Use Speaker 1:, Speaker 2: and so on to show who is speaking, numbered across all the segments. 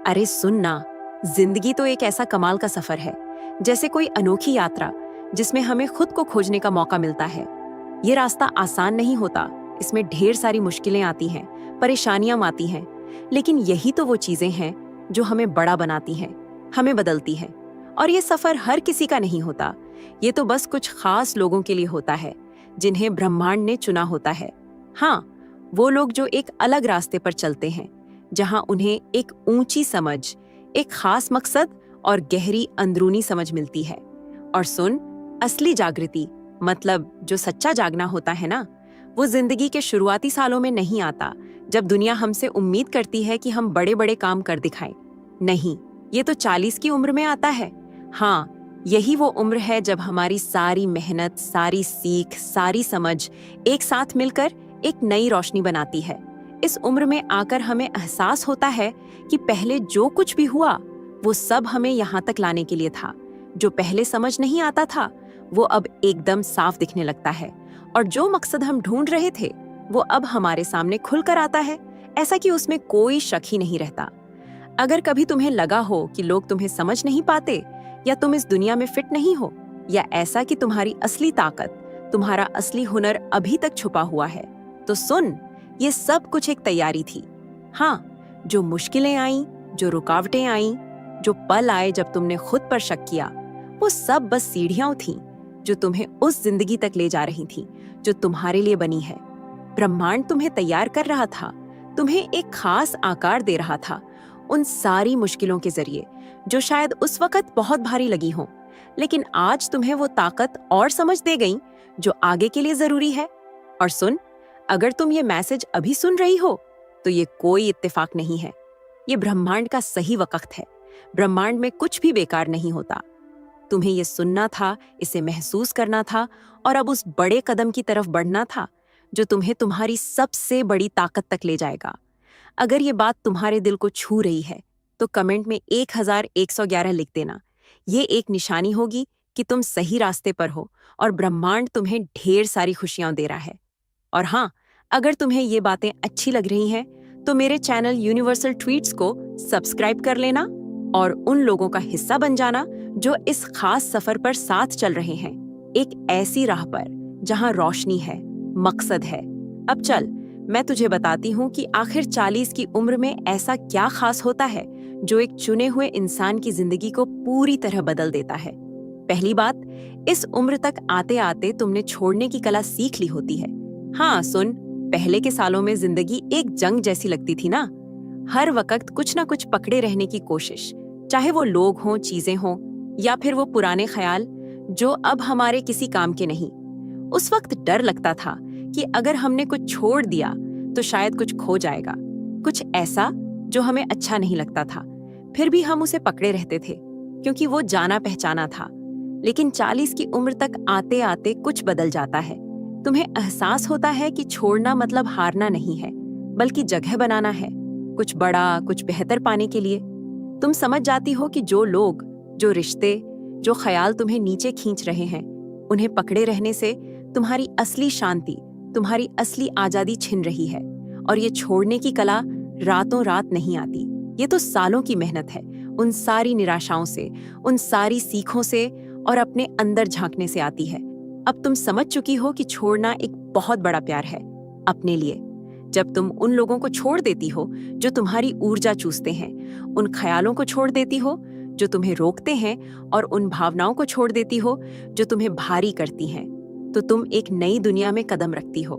Speaker 1: अरे सुन ना, जिंदगी तो एक ऐसा कमाल का सफर है, जैसे कोई अनोखी यात्रा जिसमें हमें खुद को खोजने का मौका मिलता है। ये रास्ता आसान नहीं होता, इसमें ढेर सारी मुश्किलें आती हैं, परेशानियां आती हैं, लेकिन यही तो वो चीजें हैं जो हमें बड़ा बनाती हैं, हमें बदलती हैं। और ये सफर हर किसी का नहीं होता, ये तो बस कुछ खास लोगों के लिए होता है, जिन्हें ब्रह्मांड ने चुना होता है। हाँ, वो लोग जो एक अलग रास्ते पर चलते हैं, जहां उन्हें एक ऊंची समझ, एक खास मकसद और गहरी अंदरूनी समझ मिलती है। और सुन, असली जागृति मतलब जो सच्चा जागना होता है ना, वो जिंदगी के शुरुआती सालों में नहीं आता, जब दुनिया हमसे उम्मीद करती है कि हम बड़े बड़े काम कर दिखाएं। नहीं, ये तो 40 की उम्र में आता है। हाँ, यही वो उम्र है जब हमारी सारी मेहनत, सारी सीख, सारी समझ एक साथ मिलकर एक नई रोशनी बनाती है। इस उम्र में आकर हमें एहसास होता है कि पहले जो कुछ भी हुआ वो सब हमें यहाँ तक लाने के लिए था। जो पहले समझ नहीं आता था वो अब एकदम साफ दिखने लगता है, और जो मकसद हम ढूंढ रहे थे वो अब हमारे सामने खुलकर आता है, ऐसा कि उसमें कोई शक ही नहीं रहता। अगर कभी तुम्हें लगा हो कि लोग तुम्हें समझ नहीं पाते, या तुम इस दुनिया में फिट नहीं हो, या ऐसा कि तुम्हारी असली ताकत, तुम्हारा असली हुनर अभी तक छुपा हुआ है, तो सुन, ये सब कुछ एक तैयारी थी। हाँ, जो मुश्किलें आईं, जो रुकावटें आईं, जो पल आए जब तुमने खुद पर शक किया, वो सब बस सीढ़ियां थीं जो तुम्हें उस जिंदगी तक ले जा रही थीं जो तुम्हारे लिए बनी है। ब्रह्मांड तुम्हें तैयार कर रहा था, तुम्हें एक खास आकार दे रहा था, उन सारी मुश्किलों के जरिए जो शायद उस वक्त बहुत भारी लगी हों, लेकिन आज तुम्हें वो ताकत और समझ दे गई जो आगे के लिए जरूरी है। और सुन, अगर तुम ये मैसेज अभी सुन रही हो, तो ये कोई इत्तेफाक नहीं है, ये ब्रह्मांड का सही वक्त है। ब्रह्मांड में कुछ भी बेकार नहीं होता। तुम्हें ये सुनना था, इसे महसूस करना था, और अब उस बड़े कदम की तरफ बढ़ना था जो तुम्हें तुम्हारी सबसे बड़ी ताकत तक ले जाएगा। अगर ये बात तुम्हारे दिल को छू रही है, तो कमेंट में 1111 लिख देना। ये एक निशानी होगी कि तुम सही रास्ते पर हो और ब्रह्मांड तुम्हें ढेर सारी खुशियां दे रहा है। और हाँ, अगर तुम्हें ये बातें अच्छी लग रही हैं, तो मेरे चैनल यूनिवर्सल ट्वीट्स को सब्सक्राइब कर लेना और उन लोगों का हिस्सा बन जाना जो इस खास सफर पर साथ चल रहे हैं, एक ऐसी राह पर जहां रोशनी है, मकसद है। अब चल, मैं तुझे बताती हूँ कि आखिर 40 की उम्र में ऐसा क्या खास होता है जो एक चुने हुए इंसान की जिंदगी को पूरी तरह बदल देता है। पहली बात, इस उम्र तक आते आते तुमने छोड़ने की कला सीख ली होती है। हाँ सुन, पहले के सालों में जिंदगी एक जंग जैसी लगती थी ना। हर वक्त कुछ ना कुछ पकड़े रहने की कोशिश, चाहे वो लोग हों, चीजें हों, या फिर वो पुराने ख्याल जो अब हमारे किसी काम के नहीं। उस वक्त डर लगता था कि अगर हमने कुछ छोड़ दिया तो शायद कुछ खो जाएगा, कुछ ऐसा जो हमें अच्छा नहीं लगता था। फिर भी हम उसे पकड़े रहते थे क्योंकि वो जाना पहचाना था। लेकिन 40 की उम्र तक आते आते कुछ बदल जाता है। तुम्हें एहसास होता है कि छोड़ना मतलब हारना नहीं है, बल्कि जगह बनाना है, कुछ बड़ा, कुछ बेहतर पाने के लिए। तुम समझ जाती हो कि जो लोग, जो रिश्ते, जो ख्याल तुम्हें नीचे खींच रहे हैं, उन्हें पकड़े रहने से तुम्हारी असली शांति, तुम्हारी असली आजादी छिन रही है। और ये छोड़ने की कला रातों रात नहीं आती, ये तो सालों की मेहनत है, उन सारी निराशाओं से, उन सारी सीखों से और अपने अंदर झांकने से आती है। अब तुम समझ चुकी हो कि छोड़ना एक बहुत बड़ा प्यार है अपने लिए। जब तुम उन लोगों को छोड़ देती हो जो तुम्हारी ऊर्जा चूसते हैं, उन ख्यालों को छोड़ देती हो जो तुम्हें रोकते हैं, और उन भावनाओं को छोड़ देती हो जो तुम्हें भारी करती हैं, तो तुम एक नई दुनिया में कदम रखती हो।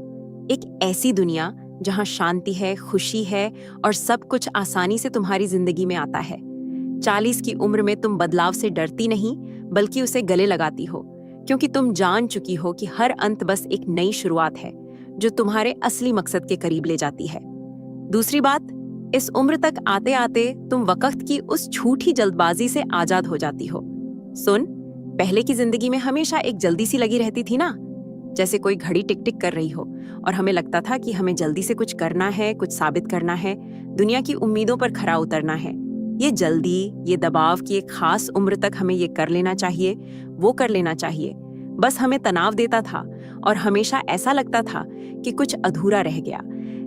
Speaker 1: एक ऐसी दुनिया जहां शांति है, खुशी है, और सब कुछ आसानी से तुम्हारी जिंदगी में आता है। 40 की उम्र में तुम बदलाव से डरती नहीं, बल्कि उसे गले लगाती हो, क्योंकि तुम जान चुकी हो कि हर अंत बस एक नई शुरुआत है जो तुम्हारे असली मकसद के करीब ले जाती है। दूसरी बात, इस उम्र तक आते आते तुम वक्त की उस झूठी जल्दबाजी से आजाद हो जाती हो। सुन, पहले की जिंदगी में हमेशा एक जल्दी सी लगी रहती थी ना, जैसे कोई घड़ी टिक टिक कर रही हो, और हमें लगता था कि हमें जल्दी से कुछ करना है, कुछ साबित करना है, दुनिया की उम्मीदों पर खरा उतरना है। ये जल्दी, ये दबाव की एक खास उम्र तक हमें ये कर लेना चाहिए, वो कर लेना चाहिए, बस हमें तनाव देता था, और हमेशा ऐसा लगता था कि कुछ अधूरा रह गया।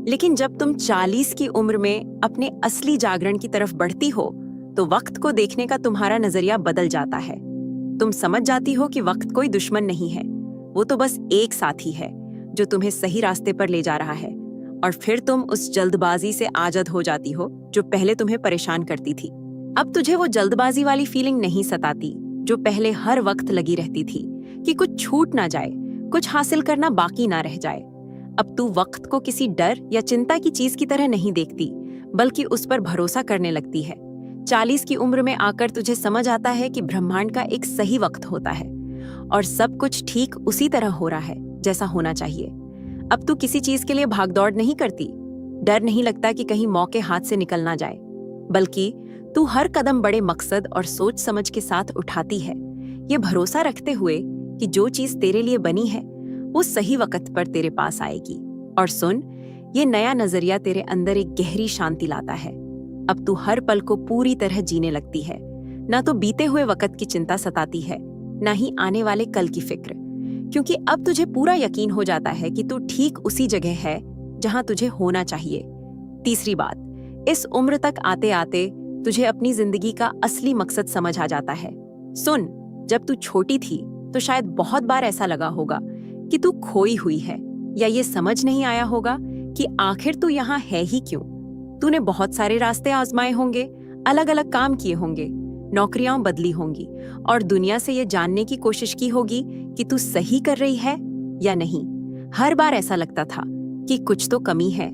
Speaker 1: लेकिन जब तुम 40 की उम्र में अपने असली जागरण की तरफ बढ़ती हो तो वक्त को देखने का तुम्हारा नजरिया बदल जाता है। तुम समझ जाती हो कि वक्त कोई दुश्मन नहीं है, वो तो बस एक साथी है जो तुम्हें सही रास्ते पर ले जा रहा है। और फिर तुम उस जल्दबाजी से आजद हो जाती हो जो पहले तुम्हें परेशान करती थी। अब तुझे वो जल्दबाजी वाली फीलिंग नहीं सताती जो पहले हर वक्त लगी रहती थी कि कुछ छूट ना जाए, कुछ हासिल करना बाकी ना रह जाए। अब तू वक्त को किसी डर या चिंता की चीज की तरह नहीं देखती, बल्कि उस पर भरोसा करने लगती है। 40 की उम्र में आकर तुझे समझ आता है कि ब्रह्मांड का एक सही वक्त होता है और सब कुछ ठीक उसी तरह हो रहा है जैसा होना चाहिए। अब तू किसी चीज के लिए भागदौड़ नहीं करती, डर नहीं लगता कि कहीं मौके हाथ से निकल ना जाए, बल्कि तू हर कदम बड़े मकसद और सोच समझ के साथ उठाती है, ये भरोसा रखते हुए कि जो चीज तेरे लिए बनी है वो सही वक्त पर तेरे पास आएगी। और सुन, ये नया नजरिया तेरे अंदर एक गहरी शांति लाता है। अब तू हर पल को पूरी तरह जीने लगती है, ना तो बीते हुए वक्त की चिंता सताती है, ना ही आने वाले कल की फिक्र, क्योंकि अब तुझे पूरा यकीन हो जाता है कि तू ठीक उसी जगह है जहां तुझे होना चाहिए। तीसरी बात, इस उम्र तक आते आते तुझे अपनी जिंदगी का असली मकसद समझ आ जाता है। सुन, जब तू छोटी थी तो शायद बहुत बार ऐसा लगा होगा कि तू खोई हुई है, या ये समझ नहीं आया होगा कि आखिर तू यहाँ है ही क्यों। तूने बहुत सारे रास्ते आजमाए होंगे, अलग अलग काम किए होंगे, नौकरियां बदली होंगी और दुनिया से ये जानने की कोशिश की होगी कि तू सही कर रही है या नहीं। हर बार ऐसा लगता था कि कुछ तो कमी है,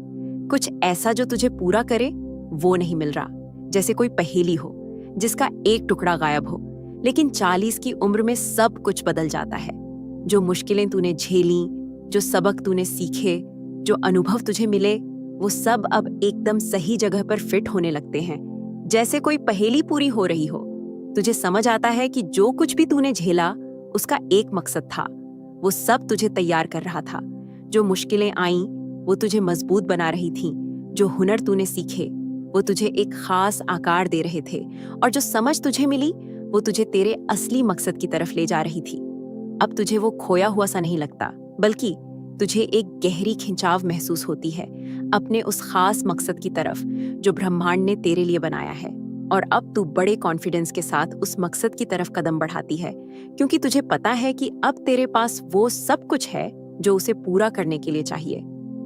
Speaker 1: कुछ ऐसा जो तुझे पूरा करे वो नहीं मिल रहा, जैसे कोई पहेली हो जिसका एक टुकड़ा गायब हो। लेकिन 40 की उम्र में सब कुछ बदल जाता है। जो मुश्किलें तूने झेली, जो सबक तूने सीखे, जो अनुभव तुझे मिले, वो सब अब एकदम सही जगह पर फिट होने लगते हैं, जैसे कोई पहेली पूरी हो रही हो। तुझे समझ आता है कि जो कुछ भी तूने झेला उसका एक मकसद था, वो सब तुझे तैयार कर रहा था। जो मुश्किलें आईं वो तुझे मजबूत बना रही थीं, जो हुनर तूने सीखे वो तुझे एक खास आकार दे रहे थे, और जो समझ तुझे मिली वो तुझे तेरे असली मकसद की तरफ ले जा रही थी। अब तुझे वो खोया हुआ सा नहीं लगता, बल्कि तुझे एक गहरी खिंचाव महसूस होती है अपने उस खास मकसद की तरफ जो ब्रह्मांड ने तेरे लिए बनाया है। और अब तू बड़े कॉन्फिडेंस के साथ उस मकसद की तरफ कदम बढ़ाती है, क्योंकि तुझे पता है कि अब तेरे पास वो सब कुछ है जो उसे पूरा करने के लिए चाहिए।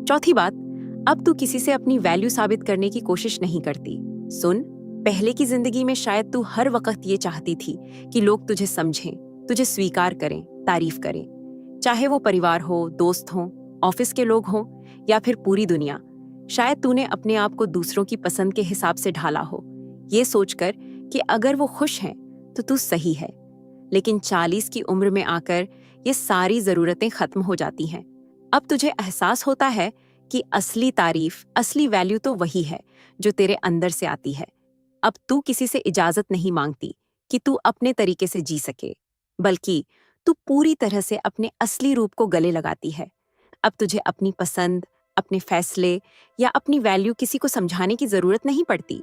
Speaker 1: चौथी बात, अब तू किसी से अपनी वैल्यू साबित करने की कोशिश नहीं करती। सुन, पहले की जिंदगी में शायद तू हर वक्त ये चाहती थी कि लोग तुझे समझें, तुझे स्वीकार करें, तारीफ करें, चाहे वो परिवार हो, दोस्त हो, ऑफिस के लोग हों या फिर पूरी दुनिया। शायद तूने अपने आप को दूसरों की पसंद के हिसाब से ढाला हो, ये सोचकर कि अगर वो खुश हैं तो तू सही है। लेकिन 40 की उम्र में आकर ये सारी जरूरतें खत्म हो जाती हैं। अब तुझे एहसास होता है कि असली तारीफ, असली वैल्यू तो वही है जो तेरे अंदर से आती है। अब तू किसी से इजाजत नहीं मांगती कि तू अपने तरीके से जी सके, बल्कि तू पूरी तरह से अपने असली रूप को गले लगाती है। अब तुझे अपनी पसंद, अपने फैसले या अपनी वैल्यू किसी को समझाने की जरूरत नहीं पड़ती।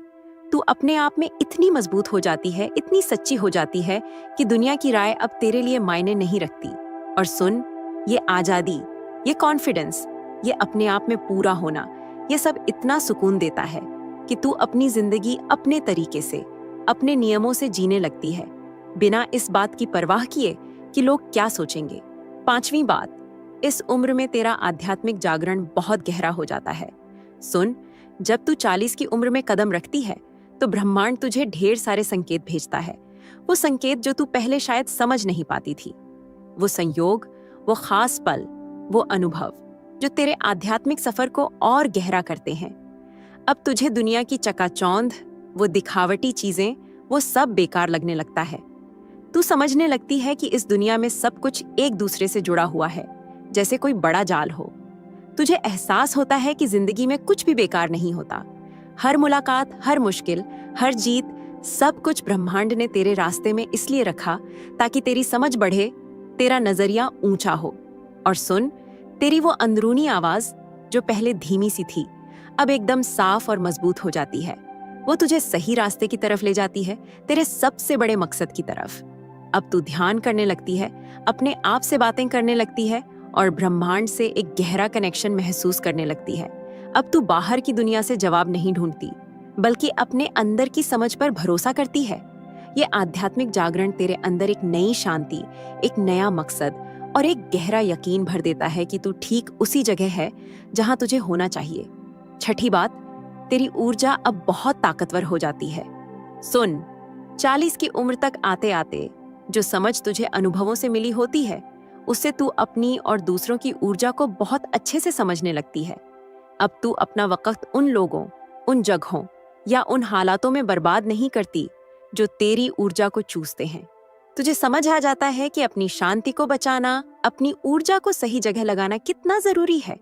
Speaker 1: तू अपने आप में इतनी मजबूत हो जाती है, इतनी सच्ची हो जाती है कि दुनिया की राय अब तेरे लिए मायने नहीं रखती। और सुन, ये आजादी, ये कॉन्फिडेंस, ये अपने आप में पूरा होना, ये सब इतना सुकून देता है कि तू अपनी जिंदगी अपने तरीके से, अपने नियमों से जीने लगती है, बिना इस बात की परवाह किए कि लोग क्या सोचेंगे। पांचवी बात, इस उम्र में तेरा आध्यात्मिक जागरण बहुत गहरा हो जाता है। सुन, जब तू 40 की उम्र में कदम रखती है तो ब्रह्मांड तुझे ढेर सारे संकेत भेजता है। वो संकेत जो तू पहले शायद समझ नहीं पाती थी। वो संयोग, वो खास पल, वो अनुभव जो तेरे आध्यात्मिक सफर को और गहरा करते हैं। अब तुझे दुनिया की चकाचौंध, वो दिखावटी चीजें, वो सब बेकार लगने लगता है। तू समझने लगती है कि इस दुनिया में सब कुछ एक दूसरे से जुड़ा हुआ है, जैसे कोई बड़ा जाल हो। तुझे एहसास होता है कि जिंदगी में कुछ भी बेकार नहीं होता। हर मुलाकात, हर मुश्किल, हर जीत, सब कुछ ब्रह्मांड ने तेरे रास्ते में इसलिए रखा ताकि तेरी समझ बढ़े, तेरा नजरिया ऊंचा हो। और सुन, तेरी वो अंदरूनी आवाज जो पहले धीमी सी थी, अब एकदम साफ और मजबूत हो जाती है। वो तुझे सही रास्ते की तरफ ले जाती है, तेरे सबसे बड़े मकसद की तरफ। अब तू ध्यान करने लगती है, अपने आप से बातें करने लगती है और ब्रह्मांड से एक गहरा कनेक्शन महसूस करने लगती है। अब तू बाहर की दुनिया से जवाब नहीं ढूंढती, बल्कि अपने अंदर की समझ पर भरोसा करती है। ये आध्यात्मिक जागरण तेरे अंदर एक नई शांति, एक नया मकसद और एक गहरा यकीन भर देता है कि तू ठीक उसी जगह है जहां तुझे होना चाहिए। छठी बात, तेरी ऊर्जा अब बहुत ताकतवर हो जाती है। सुन, 40 की उम्र तक आते आते जो समझ तुझे अनुभवों से मिली होती है, उससे तू अपनी और दूसरों की ऊर्जा को बहुत अच्छे से समझने लगती है। अब तू अपना वक्त उन लोगों, उन जगहों या उन हालातों में बर्बाद नहीं करती जो तेरी ऊर्जा को चूसते हैं। तुझे समझ आ जाता है कि अपनी शांति को बचाना, अपनी ऊर्जा को सही जगह लगाना कितना जरूरी है।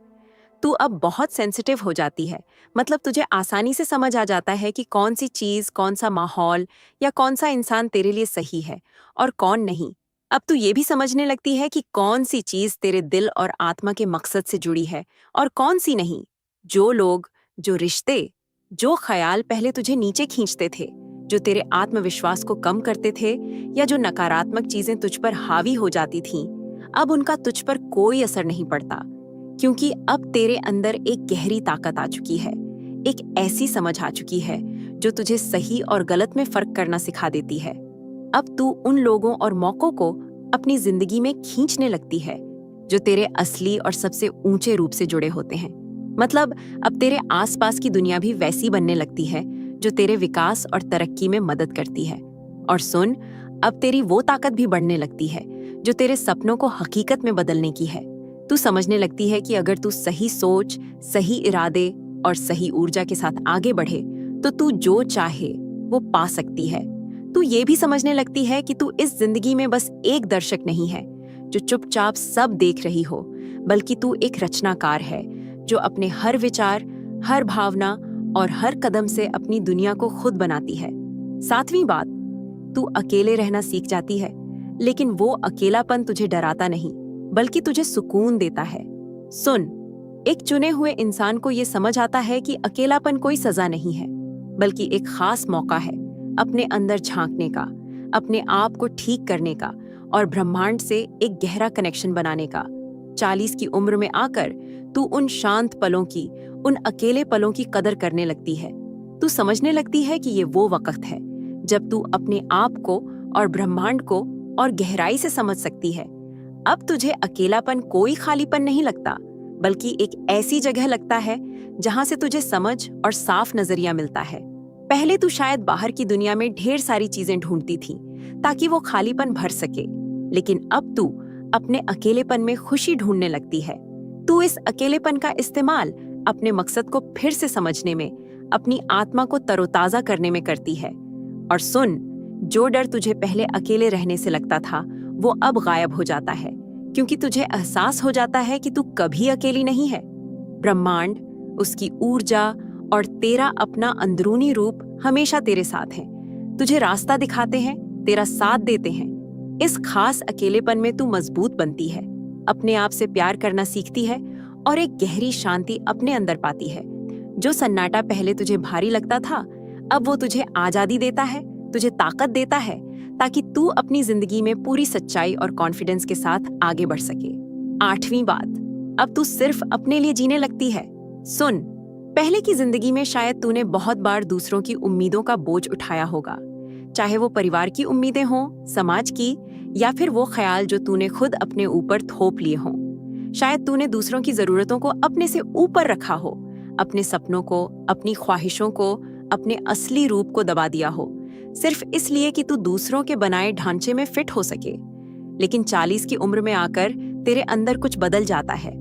Speaker 1: तू अब बहुत सेंसिटिव हो जाती है, मतलब तुझे आसानी से समझ आ जाता है कि कौन सी चीज, कौन सा माहौल या कौन सा इंसान तेरे लिए सही है और कौन नहीं। अब तू ये भी समझने लगती है कि कौन सी चीज तेरे दिल और आत्मा के मकसद से जुड़ी है और कौन सी नहीं। जो लोग, जो रिश्ते, जो ख्याल पहले तुझे नीचे खींचते थे, जो तेरे आत्मविश्वास को कम करते थे या जो नकारात्मक चीजें तुझ पर हावी हो जाती थीं, अब उनका तुझ पर कोई असर नहीं पड़ता, क्योंकि अब तेरे अंदर एक गहरी ताकत आ चुकी है, एक ऐसी समझ आ चुकी है जो तुझे सही और गलत में फर्क करना सिखा देती है। अब तू उन लोगों और मौकों को अपनी जिंदगी में खींचने लगती है जो तेरे असली और सबसे ऊंचे रूप से जुड़े होते हैं। मतलब अब तेरे आसपास की दुनिया भी वैसी बनने लगती है जो तेरे विकास और तरक्की में मदद करती है। और सुन, अब तेरी वो ताकत भी बढ़ने लगती है जो तेरे सपनों को हकीकत में बदलने की है। तू समझने लगती है कि अगर तू सही सोच, सही इरादे और सही ऊर्जा के साथ आगे बढ़े तो तू जो चाहे वो पा सकती है। तू ये भी समझने लगती है कि तू इस जिंदगी में बस एक दर्शक नहीं है जो चुपचाप सब देख रही हो, बल्कि तू एक रचनाकार है जो अपने हर विचार, हर भावना और हर कदम से अपनी दुनिया को खुद बनाती है। 7वीं बात, तू अकेले रहना सीख जाती है, लेकिन वो अकेलापन तुझे डराता नहीं, बल्कि तुझे सुकून देता है। सुन, एक चुने हुए इंसान को ये समझ आता है कि अकेलापन कोई सजा नहीं है, बल्कि एक खास मौका है अपने अंदर झांकने का, अपने आप को ठीक करने का और ब्रह्मांड से एक गहरा कनेक्शन बनाने का। 40 की उम्र में आकर तू उन शांत पलों की, उन अकेले पलों की कदर करने लगती है। तू समझने लगती है कि ये वो वक्त है जब तू अपने आप को और ब्रह्मांड को और गहराई से समझ सकती है। अब तुझे अकेलापन कोई खालीपन नहीं लगता, बल्कि एक ऐसी जगह लगता है जहां से तुझे समझ और साफ नजरिया मिलता है। पहले तू शायद बाहर की दुनिया में ढेर सारी चीजें ढूंढती थी ताकि वो खालीपन भर सके, लेकिन अब तू अपने अकेलेपन में खुशी ढूंढने लगती है। तू इस अकेलेपन का इस्तेमाल अपने मकसद को फिर से समझने में, अपनी आत्मा को तरोताजा करने में करती है। और सुन, जो डर तुझे पहले अकेले रहने से लगता था वो अब गायब हो जाता है, क्योंकि तुझे एहसास हो जाता है कि तू कभी अकेली नहीं है। ब्रह्मांड, उसकी ऊर्जा और तेरा अपना अंदरूनी रूप हमेशा तेरे साथ हैं, तुझे रास्ता दिखाते हैं, तेरा साथ देते हैं। इस खास अकेलेपन में तू मजबूत बनती है, अपने आप से प्यार करना सीखती है और एक गहरी शांति अपने अंदर पाती है। जो सन्नाटा पहले तुझे भारी लगता था, अब वो तुझे आजादी देता है, तुझे ताकत देता है, ताकि तू अपनी जिंदगी में पूरी सच्चाई और कॉन्फिडेंस के साथ आगे बढ़ सके। 8वीं बात, अब तू सिर्फ अपने लिए जीने लगती है। सुन, पहले की जिंदगी में शायद तूने बहुत बार दूसरों की उम्मीदों का बोझ उठाया होगा, चाहे वो परिवार की उम्मीदें हों, समाज की, या फिर वो ख्याल जो तूने खुद अपने ऊपर थोप लिए हों। शायद तूने दूसरों की जरूरतों को अपने से ऊपर रखा हो, अपने सपनों को, अपनी ख्वाहिशों को, अपने असली रूप को दबा दिया हो, सिर्फ इसलिए कि तू दूसरों के बनाए ढांचे में फिट हो सके। लेकिन 40 की उम्र में आकर तेरे अंदर कुछ बदल जाता है।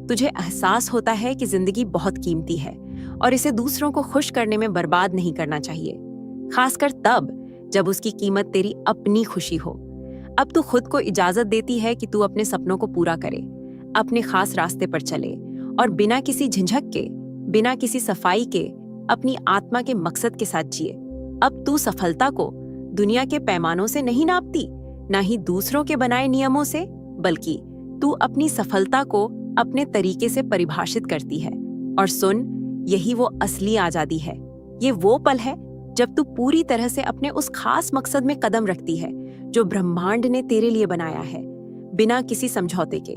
Speaker 1: तुझे एहसास होता है कि जिंदगी बहुत कीमती है और इसे दूसरों को खुश करने में बर्बाद नहीं करना चाहिए, खासकर तब जब उसकी कीमत तेरी अपनी खुशी हो। अब तू खुद को इजाजत देती है कि तू अपने सपनों को पूरा करे, अपने खास रास्ते पर चले और बिना किसी झिझक के, बिना किसी सफाई के अपनी आत्मा के मकसद के साथ जिए। अब तू सफलता को दुनिया के पैमानों से नहीं नापती, ना ही दूसरों के बनाए नियमों से, बल्कि तू अपनी सफलता को अपने तरीके से परिभाषित करती है। और सुन, यही वो असली आजादी है। ये वो पल है जब तू पूरी तरह से अपने उस खास मकसद में कदम रखती है जो ब्रह्मांड ने तेरे लिए बनाया है, बिना किसी समझौते के।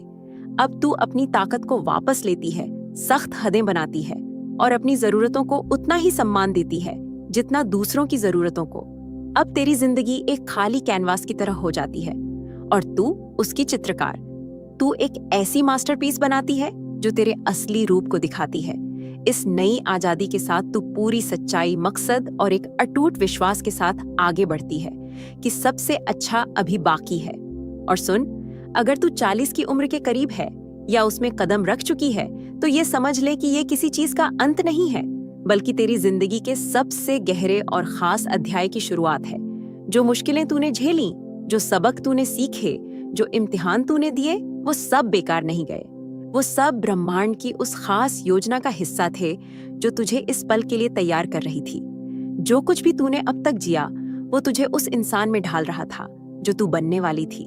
Speaker 1: अब तू अपनी ताकत को वापस लेती है, सख्त हदें बनाती है, और अपनी जरूरतों को उतना ही सम्मान देती है जितना दूसरों की जरूरतों को। अब तेरी जिंदगी एक खाली कैनवास की तरह हो जाती है और तू उसकी चित्रकार। तू एक ऐसी मास्टरपीस बनाती है जो तेरे असली रूप को दिखाती है। इस नई आजादी के साथ तू पूरी सच्चाई, मकसद और एक अटूट विश्वास के साथ आगे बढ़ती है कि सबसे अच्छा अभी बाकी है। और सुन, अगर तू 40 की उम्र के करीब है या उसमें कदम रख चुकी है तो ये समझ ले कि ये किसी चीज का अंत नहीं है, बल्कि तेरी जिंदगी के सबसे गहरे और खास अध्याय की शुरुआत है। जो मुश्किलें तूने झेली, जो सबक तूने सीखे, जो इम्तिहान तूने दिए, वो सब बेकार नहीं गए। वो सब ब्रह्मांड की उस खास योजना का हिस्सा थे जो तुझे इस पल के लिए तैयार कर रही थी। जो कुछ भी तूने अब तक जिया वो तुझे उस इंसान में ढाल रहा था जो तू बनने वाली थी।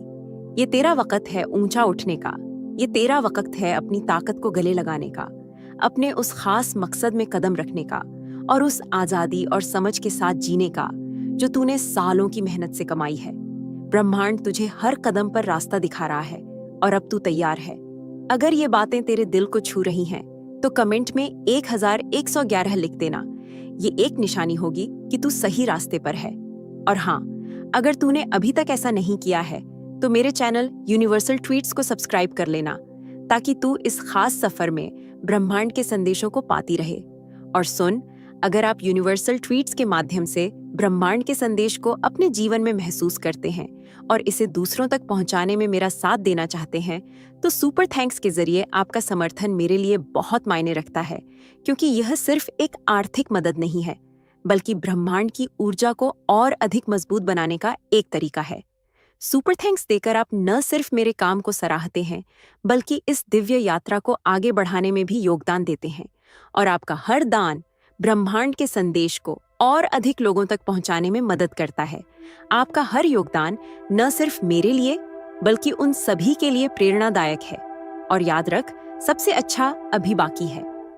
Speaker 1: ये तेरा वक्त है ऊंचा उठने का। ये तेरा वक्त है अपनी ताकत को गले लगाने का, अपने उस खास मकसद में कदम रखने का और उस आजादी और समझ के साथ जीने का जो तूने सालों की मेहनत से कमाई है। ब्रह्मांड तुझे हर कदम पर रास्ता दिखा रहा है और अब तू तैयार है। अगर ये बातें तेरे दिल को छू रही हैं तो कमेंट में 1111 लिख देना। ये एक निशानी होगी कि तू सही रास्ते पर है। और हाँ, अगर तूने अभी तक ऐसा नहीं किया है तो मेरे चैनल यूनिवर्सल ट्वीट्स को सब्सक्राइब कर लेना ताकि तू इस खास सफर में ब्रह्मांड के संदेशों को पाती रहे। और सुन, अगर आप यूनिवर्सल ट्वीट्स के माध्यम से ब्रह्मांड के संदेश को अपने जीवन में महसूस करते हैं और इसे दूसरों तक पहुंचाने में मेरा साथ देना चाहते हैं तो सुपर थैंक्स के जरिए आपका समर्थन मेरे लिए बहुत मायने रखता है, क्योंकि यह सिर्फ एक आर्थिक मदद नहीं है बल्कि ब्रह्मांड की ऊर्जा को और अधिक मजबूत बनाने का एक तरीका है। सुपर थैंक्स देकर आप न सिर्फ मेरे काम को सराहते हैं बल्कि इस दिव्य यात्रा को आगे बढ़ाने में भी योगदान देते हैं। और आपका हर दान ब्रह्मांड के संदेश को और अधिक लोगों तक पहुंचाने में मदद करता है। आपका हर योगदान न सिर्फ मेरे लिए बल्कि उन सभी के लिए प्रेरणादायक है। और याद रख, सबसे अच्छा अभी बाकी है।